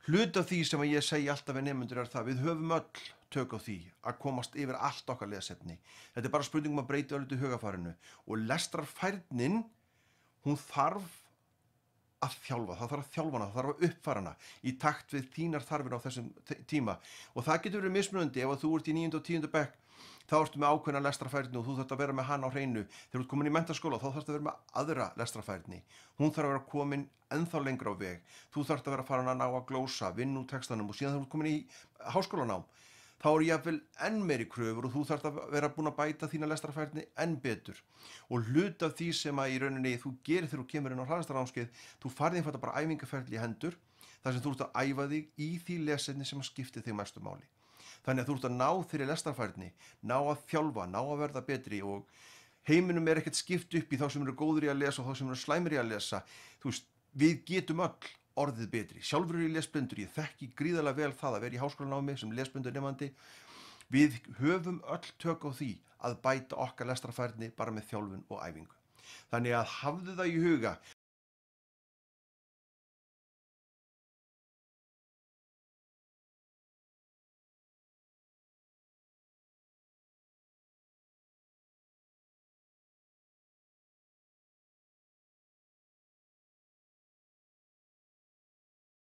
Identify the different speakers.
Speaker 1: Hluti af því sem að ég segi alltaf við nemendur það við höfum öll tök á því að komast yfir allt okkar lesefni. Þetta bara spurning að breyta öllu hugafarinu og lestrarfærnin, hún þarf að þjálfa, það þarf að þjálfa hana, það þarf að uppfæra hana í takt við þínar þarfir á þessum tíma og það getur verið mismunandi ef að þú ert í 9. og 10. bekk þá ertu með ákveðna lestrarfærni og þú þarft að vera með hana á hreinu. Þegar þú ert komin í menntaskóla þá þarfst að vera með aðra lestrarfærni. Hún þarf að vera komin ennþá lengra á veg. Þú þarft að vera að fara að ná að glósa, vinna úr textanum og síðan þegar þú ert komin í háskólanám þá eru jafnvel enn meiri kröfur og þú þarft að vera búin að bæta þína lestrarfærni enn betur. Og hluti af því sem að í rauninni þú gerir þegar þú kemur inn á hraðastrarnámskeið, þú farið einfalda bara æfingaferli í hendur þar sem þú ert að æfa þig í því lesefni sem skiptir þig mestu máli. Þannig að þú ert að ná þeirri lestrarfærni, ná að þjálfa, ná að verða betri og heiminum ekkert skipt upp í þá sem eru góður í að lesa og þá sem eru slæmir í að lesa. Þú veist, við getum öll orðið betri. Sjálfur er ég lesblindur, ég þekki gríðarlega vel það að vera í háskólanámi sem lesblindur nemandi. Við höfum öll tök á því að bæta okkar lestrarfærni bara með þjálfun og æfingu. Þannig að hafðu það í huga